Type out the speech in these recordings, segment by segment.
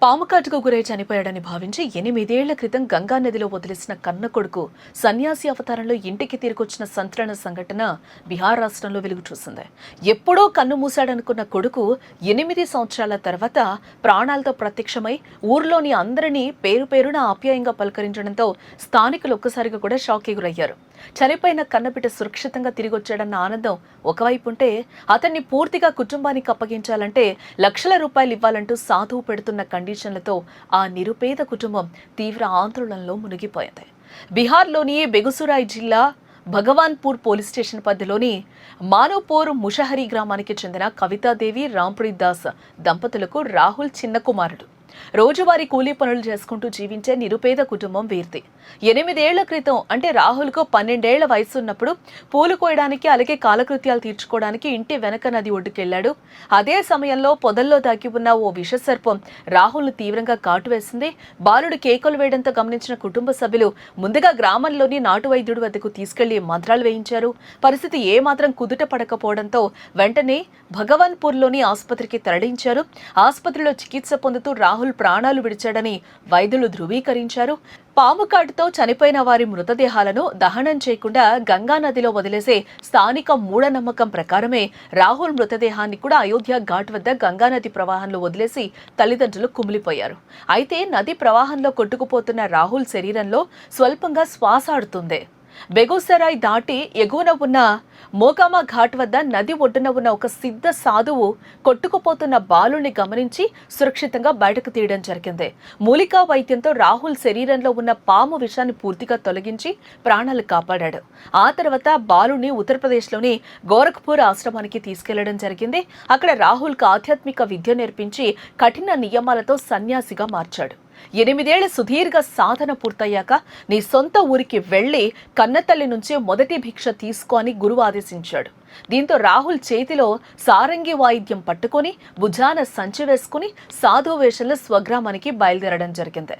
పాము కాటుకు గురై చనిపోయాడని భావించి 8 ఏళ్ల క్రితం గంగా నదిలో వదిలేసిన కన్న కొడుకు సన్యాసి అవతారంలో ఇంటికి తిరిగొచ్చిన సంచలన సంఘటన బిహార్ రాష్ట్రంలో వెలుగు చూసింది. ఎప్పుడో కన్ను మూశాడనుకున్న కొడుకు 8 సంవత్సరాల తర్వాత ప్రాణాలతో ప్రత్యక్షమై ఊర్లోని అందరినీ పేరు పేరున ఆప్యాయంగా పలకరించడంతో స్థానికులు ఒక్కసారిగా కూడా షాక్కి గురయ్యారు. చనిపోయిన కన్నబిడ్డ సురక్షితంగా తిరిగొచ్చాడన్న ఆనందం ఒకవైపు ఉంటే, అతన్ని పూర్తిగా కుటుంబానికి అప్పగించాలంటే లక్షల రూపాయలు ఇవ్వాలంటూ సాధువు పెడుతున్న కండిషన్లతో ఆ నిరుపేద కుటుంబం తీవ్ర ఆందోళనలో మునిగిపోయింది. బీహార్లోని బెగుసురాయ్ జిల్లా భగవాన్పూర్ పోలీస్ స్టేషన్ పరిధిలోని మానోపూర్ ముషహరి గ్రామానికి చెందిన కవితాదేవి రాంప్రీత్ దాస్ దంపతులకు రాహుల్ చిన్న కుమారుడు. రోజువారీ కూలీ పనులు చేసుకుంటూ జీవించే నిరుపేద కుటుంబం వీరిది. 8 ఏళ్ల క్రితం అంటే రాహుల్కు 12 ఏళ్ల వయసు ఉన్నప్పుడు పూలు కోయడానికి అలాగే కాలకృత్యాలు తీర్చుకోవడానికి ఇంటి వెనక నది ఒడ్డుకెళ్లాడు. అదే సమయంలో పొదల్లో దాగి ఉన్న ఓ విషసర్పం రాహుల్ను తీవ్రంగా కాటువేసింది. బాలుడు కేకలు వేయడంతో గమనించిన కుటుంబ సభ్యులు ముందుగా గ్రామంలోని నాటు వైద్యుడి వద్దకు తీసుకెళ్లి మంత్రాలు వేయించారు. పరిస్థితి ఏమాత్రం కుదుట పడకపోవడంతో వెంటనే భగవాన్పూర్లోని ఆసుపత్రికి తరలించారు. ఆసుపత్రిలో చికిత్స పొందుతూ రాహుల్ ప్రాణాలు విడిచాడని వైద్యులు ధృవీకరించారు. పాము కాటుతో చనిపోయిన వారి మృతదేహాలను దహనం చేయకుండా గంగా నదిలో వదిలేసే స్థానిక మూఢనమ్మకం ప్రకారమే రాహుల్ మృతదేహాన్ని కూడా అయోధ్య ఘాట్ వద్ద గంగా నది ప్రవాహంలో వదిలేసి తల్లిదండ్రులు కుమిలిపోయారు. అయితే నది ప్రవాహంలో కొట్టుకుపోతున్న రాహుల్ శరీరంలో స్వల్పంగా శ్వాస ఆడుతుంది. బెగుసరాయ్ దాటి ఎగువన ఉన్న మోకామా ఘాట్ వద్ద నది ఒడ్డున ఉన్న ఒక సిద్ధ సాధువు కొట్టుకుపోతున్న బాలుని గమనించి సురక్షితంగా బయటకు తీయడం జరిగింది. మూలికా వైద్యంతో రాహుల్ శరీరంలో ఉన్న పాము విషాన్ని పూర్తిగా తొలగించి ప్రాణాలు కాపాడాడు. ఆ తర్వాత బాలుని ఉత్తరప్రదేశ్లోని గోరఖ్పూర్ ఆశ్రమానికి తీసుకెళ్లడం జరిగింది. అక్కడ రాహుల్కు ఆధ్యాత్మిక విద్య నేర్పించి కఠిన నియమాలతో సన్యాసిగా మార్చాడు. 8 ఏళ్ల సుదీర్ఘ సాధన పూర్తయ్యాక నీ సొంత ఊరికి వెళ్లి కన్నతల్లి నుంచి మొదటి భిక్ష తీసుకో అని గురువు ఆదేశించాడు. దీంతో రాహుల్ చేతిలో సారంగి వాయిద్యం పట్టుకుని భుజాన సంచి వేసుకుని సాధు వేషంలో స్వగ్రామానికి బయలుదేరడం జరిగింది.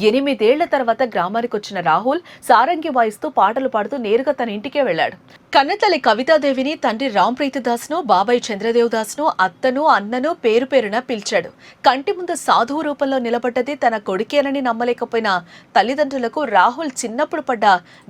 8 ఏళ్ల తర్వాత గ్రామానికి వచ్చిన రాహుల్ సారంగి వాయిస్తూ పాటలు పాడుతూ నేరుగా తన ఇంటికే వెళ్లాడు. కన్నతల్లి కవితాదేవిని, తండ్రి రాంప్రీత్ దాస్ను, బాబాయ్ చంద్రదేవ్ దాస్ను, అత్తను, అన్నను పేరు పేరున పిలిచాడు. కంటి ముందు సాధువు రూపంలో నిలబడ్డది తన కొడుకేనని నమ్మలేకపోయిన తల్లిదండ్రులకు రాహుల్ చిన్నప్పుడు పడ్డ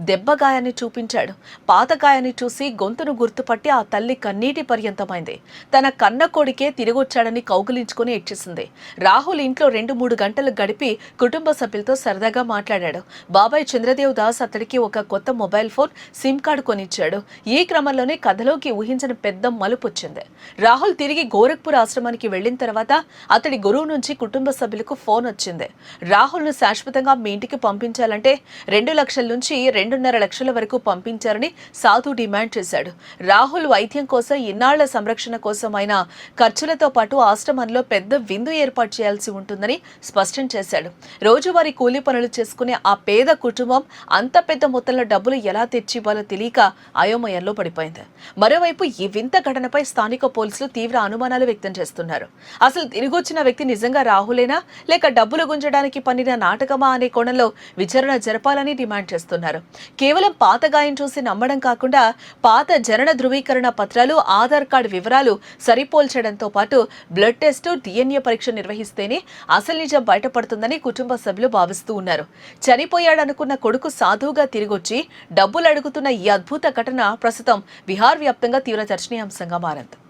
దెబ్బ గాయాన్ని చూపించాడు. పాత గాయాన్ని చూసి గొంతును గుర్తుపట్టి ఆ తల్లి కన్నీటి పర్యంతమైంది. తన కన్న కొడుకే తిరిగొచ్చాడని కౌగిలించుకుని ఏడ్చేసింది. రాహుల్ ఇంట్లో 2-3 గంటలు గడిపి కుటుంబ సభ్యులతో సరదాగా మాట్లాడాడు. బాబాయ్ చంద్రదేవ్ దాస్ అతడికి ఒక కొత్త మొబైల్ ఫోన్, సిమ్ కార్డు కొనిచ్చాడు. ఈ క్రమంలోనే కథలోకి ఊహించిన పెద్ద మలుపు వచ్చింది. రాహుల్ తిరిగి గోరఖ్పూర్ ఆశ్రమానికి వెళ్లిన తర్వాత అతడి గురువు నుంచి కుటుంబ సభ్యులకు ఫోన్ వచ్చింది. రాహుల్ను శాశ్వతంగా మీ ఇంటికి పంపించాలంటే 2 లక్షల నుంచి 2.5 లక్షల వరకు పంపించారని సాధు డిమాండ్ చేశాడు. రాహుల్ వైద్యం కోసం, ఇన్నాళ్ల సంరక్షణ కోసం అయిన ఖర్చులతో పాటు ఆశ్రమంలో పెద్ద విందు ఏర్పాటు చేయాల్సి ఉంటుందని స్పష్టం చేశాడు. రోజువారీ కూలీ పనులు చేసుకునే ఆ పేద కుటుంబం అంత పెద్ద మొత్తంలో డబ్బులు ఎలా తెచ్చివ్వాలో తెలియక అయోమయంలో పడిపోయింది. మరోవైపు ఈ వింత ఘటనపై స్థానిక పోలీసులు తీవ్ర అనుమానాలు వ్యక్తం చేస్తున్నారు. అసలు తిరిగొచ్చిన వ్యక్తి నిజంగా రాహులేనా లేక డబ్బులు గుంజడానికి పన్నిన నాటకమా అనే కోణంలో విచారణ జరపాలని డిమాండ్ చేస్తున్నారు. కేవలం పాత గాయం చూసి నమ్మడం కాకుండా పాత జనన ధృవీకరణ పత్రాలు, ఆధార్ కార్డు వివరాలు సరిపోల్చడంతో పాటు బ్లడ్ టెస్టు, DNA పరీక్ష నిర్వహిస్తేనే అసలు నిజం బయటపడుతుందని కుటుంబ సభ్యులు భావిస్తూ ఉన్నారు. చనిపోయాడనుకున్న కొడుకు సాధువుగా తిరిగొచ్చి డబ్బులు అడుగుతున్న ఈ అద్భుత ఘటన ప్రస్తుతం బిహార్ వ్యాప్తంగా తీవ్ర చర్చనీయాంశంగా మారింది.